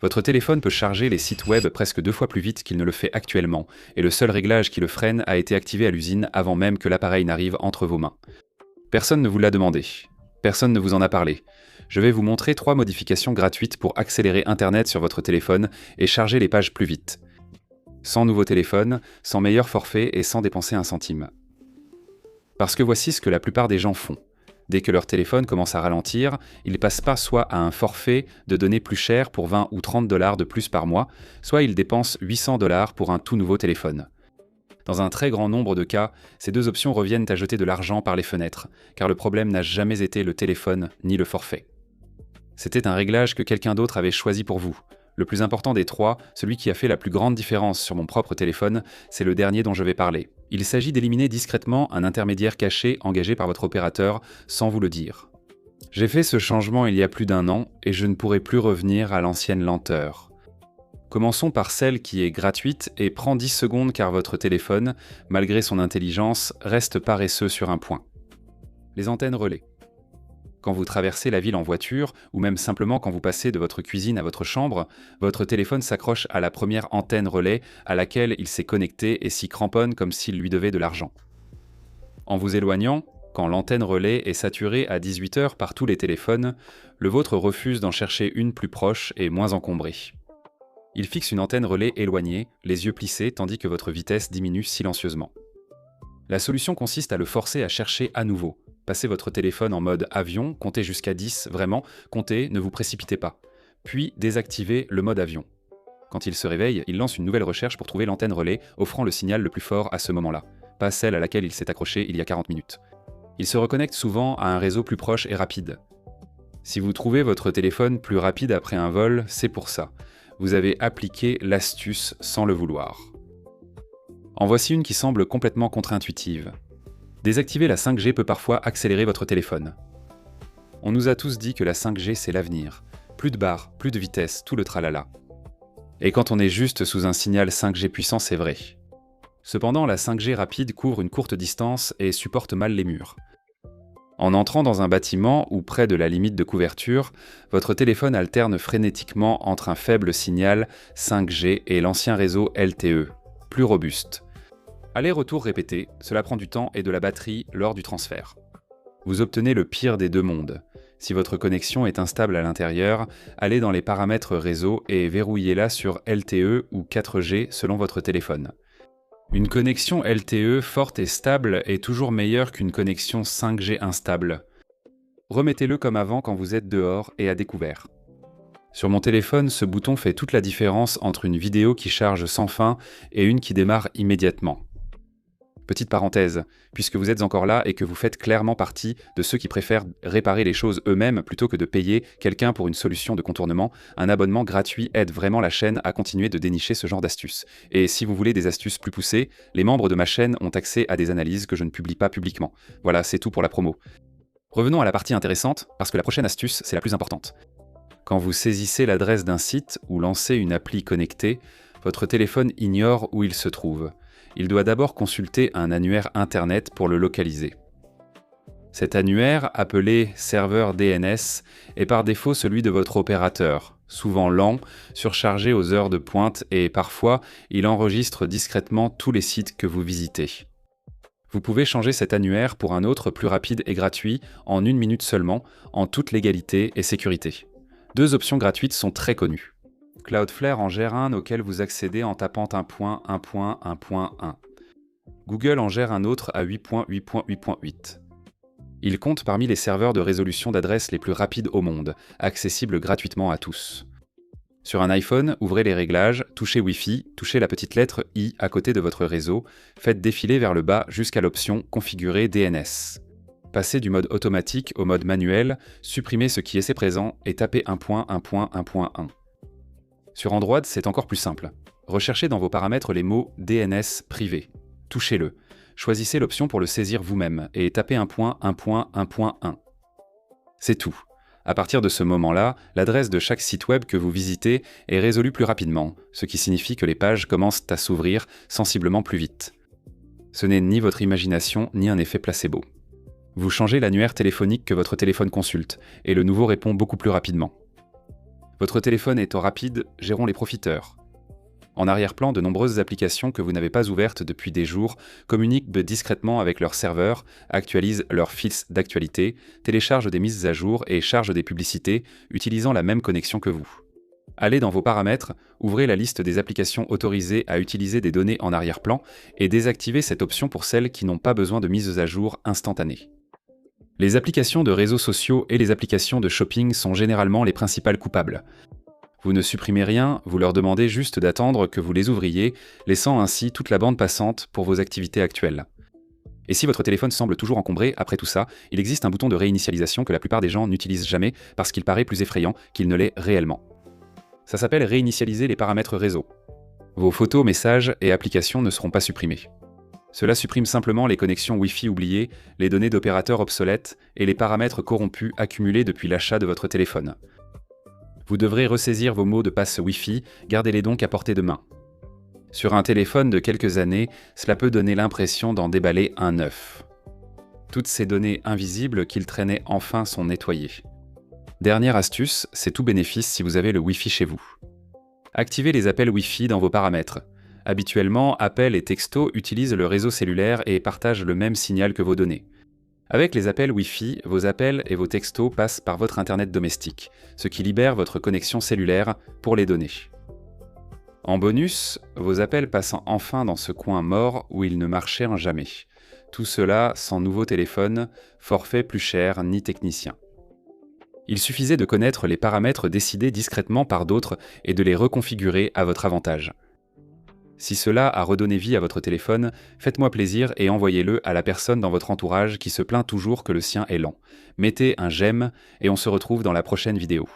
Votre téléphone peut charger les sites web presque 2 fois plus vite qu'il ne le fait actuellement, et le seul réglage qui le freine a été activé à l'usine avant même que l'appareil n'arrive entre vos mains. Personne ne vous l'a demandé. Personne ne vous en a parlé. Je vais vous montrer 3 modifications gratuites pour accélérer Internet sur votre téléphone et charger les pages plus vite. Sans nouveau téléphone, sans meilleur forfait et sans dépenser un centime. Parce que voici ce que la plupart des gens font. Dès que leur téléphone commence à ralentir, ils passent pas soit à un forfait de données plus cher pour 20 ou 30 $ de plus par mois, soit ils dépensent 800 $ pour un tout nouveau téléphone. Dans un très grand nombre de cas, ces 2 options reviennent à jeter de l'argent par les fenêtres, car le problème n'a jamais été le téléphone ni le forfait. C'était un réglage que quelqu'un d'autre avait choisi pour vous. Le plus important des 3, celui qui a fait la plus grande différence sur mon propre téléphone, c'est le dernier dont je vais parler. Il s'agit d'éliminer discrètement un intermédiaire caché engagé par votre opérateur sans vous le dire. J'ai fait ce changement il y a plus d'1 an et je ne pourrai plus revenir à l'ancienne lenteur. Commençons par celle qui est gratuite et prend 10 secondes car votre téléphone, malgré son intelligence, reste paresseux sur un point. Les antennes relais. Quand vous traversez la ville en voiture, ou même simplement quand vous passez de votre cuisine à votre chambre, votre téléphone s'accroche à la première antenne relais à laquelle il s'est connecté et s'y cramponne comme s'il lui devait de l'argent. En vous éloignant, quand l'antenne relais est saturée à 18 h par tous les téléphones, le vôtre refuse d'en chercher une plus proche et moins encombrée. Il fixe une antenne relais éloignée, les yeux plissés tandis que votre vitesse diminue silencieusement. La solution consiste à le forcer à chercher à nouveau. Passez votre téléphone en mode avion, comptez jusqu'à 10, vraiment, comptez, ne vous précipitez pas. Puis désactivez le mode avion. Quand il se réveille, il lance une nouvelle recherche pour trouver l'antenne relais, offrant le signal le plus fort à ce moment-là, pas celle à laquelle il s'est accroché il y a 40 minutes. Il se reconnecte souvent à un réseau plus proche et rapide. Si vous trouvez votre téléphone plus rapide après un vol, c'est pour ça. Vous avez appliqué l'astuce sans le vouloir. En voici une qui semble complètement contre-intuitive. Désactiver la 5G peut parfois accélérer votre téléphone. On nous a tous dit que la 5G c'est l'avenir. Plus de barres, plus de vitesse, tout le tralala. Et quand on est juste sous un signal 5G puissant, c'est vrai. Cependant, la 5G rapide couvre une courte distance et supporte mal les murs. En entrant dans un bâtiment ou près de la limite de couverture, votre téléphone alterne frénétiquement entre un faible signal 5G et l'ancien réseau LTE, plus robuste. Aller-retour répété, cela prend du temps et de la batterie lors du transfert. Vous obtenez le pire des 2 mondes. Si votre connexion est instable à l'intérieur, allez dans les paramètres réseau et verrouillez-la sur LTE ou 4G selon votre téléphone. Une connexion LTE forte et stable est toujours meilleure qu'une connexion 5G instable. Remettez-le comme avant quand vous êtes dehors et à découvert. Sur mon téléphone, ce bouton fait toute la différence entre une vidéo qui charge sans fin et une qui démarre immédiatement. Petite parenthèse, puisque vous êtes encore là et que vous faites clairement partie de ceux qui préfèrent réparer les choses eux-mêmes plutôt que de payer quelqu'un pour une solution de contournement, un abonnement gratuit aide vraiment la chaîne à continuer de dénicher ce genre d'astuces. Et si vous voulez des astuces plus poussées, les membres de ma chaîne ont accès à des analyses que je ne publie pas publiquement. Voilà, c'est tout pour la promo. Revenons à la partie intéressante, parce que la prochaine astuce, c'est la plus importante. Quand vous saisissez l'adresse d'un site ou lancez une appli connectée, votre téléphone ignore où il se trouve. Il doit d'abord consulter un annuaire Internet pour le localiser. Cet annuaire, appelé serveur DNS, est par défaut celui de votre opérateur, souvent lent, surchargé aux heures de pointe et parfois, il enregistre discrètement tous les sites que vous visitez. Vous pouvez changer cet annuaire pour un autre plus rapide et gratuit en 1 minute seulement, en toute légalité et sécurité. 2 options gratuites sont très connues. Cloudflare en gère un auquel vous accédez en tapant 1.1.1.1. Google en gère un autre à 8.8.8.8. Il compte parmi les serveurs de résolution d'adresses les plus rapides au monde, accessibles gratuitement à tous. Sur un iPhone, ouvrez les réglages, touchez Wi-Fi, touchez la petite lettre I à côté de votre réseau, faites défiler vers le bas jusqu'à l'option Configurer DNS. Passez du mode automatique au mode manuel, supprimez ce qui est présent et tapez 1.1.1.1. Sur Android, c'est encore plus simple. Recherchez dans vos paramètres les mots DNS privé. Touchez-le. Choisissez l'option pour le saisir vous-même et tapez 1.1.1.1. C'est tout. À partir de ce moment-là, l'adresse de chaque site web que vous visitez est résolue plus rapidement, ce qui signifie que les pages commencent à s'ouvrir sensiblement plus vite. Ce n'est ni votre imagination ni un effet placebo. Vous changez l'annuaire téléphonique que votre téléphone consulte, et le nouveau répond beaucoup plus rapidement. Votre téléphone étant rapide, gérons les profiteurs. En arrière-plan, de nombreuses applications que vous n'avez pas ouvertes depuis des jours communiquent discrètement avec leur serveur, actualisent leurs fils d'actualité, téléchargent des mises à jour et chargent des publicités, utilisant la même connexion que vous. Allez dans vos paramètres, ouvrez la liste des applications autorisées à utiliser des données en arrière-plan et désactivez cette option pour celles qui n'ont pas besoin de mises à jour instantanées. Les applications de réseaux sociaux et les applications de shopping sont généralement les principales coupables. Vous ne supprimez rien, vous leur demandez juste d'attendre que vous les ouvriez, laissant ainsi toute la bande passante pour vos activités actuelles. Et si votre téléphone semble toujours encombré après tout ça, il existe un bouton de réinitialisation que la plupart des gens n'utilisent jamais parce qu'il paraît plus effrayant qu'il ne l'est réellement. Ça s'appelle réinitialiser les paramètres réseau. Vos photos, messages et applications ne seront pas supprimés. Cela supprime simplement les connexions Wi-Fi oubliées, les données d'opérateurs obsolètes et les paramètres corrompus accumulés depuis l'achat de votre téléphone. Vous devrez ressaisir vos mots de passe Wi-Fi, gardez-les donc à portée de main. Sur un téléphone de quelques années, cela peut donner l'impression d'en déballer un neuf. Toutes ces données invisibles qu'il traînait enfin sont nettoyées. Dernière astuce, c'est tout bénéfice si vous avez le Wi-Fi chez vous. Activez les appels Wi-Fi dans vos paramètres. Habituellement, appels et textos utilisent le réseau cellulaire et partagent le même signal que vos données. Avec les appels Wi-Fi, vos appels et vos textos passent par votre Internet domestique, ce qui libère votre connexion cellulaire pour les données. En bonus, vos appels passent enfin dans ce coin mort où ils ne marchaient jamais. Tout cela sans nouveau téléphone, forfait plus cher ni technicien. Il suffisait de connaître les paramètres décidés discrètement par d'autres et de les reconfigurer à votre avantage. Si cela a redonné vie à votre téléphone, faites-moi plaisir et envoyez-le à la personne dans votre entourage qui se plaint toujours que le sien est lent. Mettez un j'aime et on se retrouve dans la prochaine vidéo.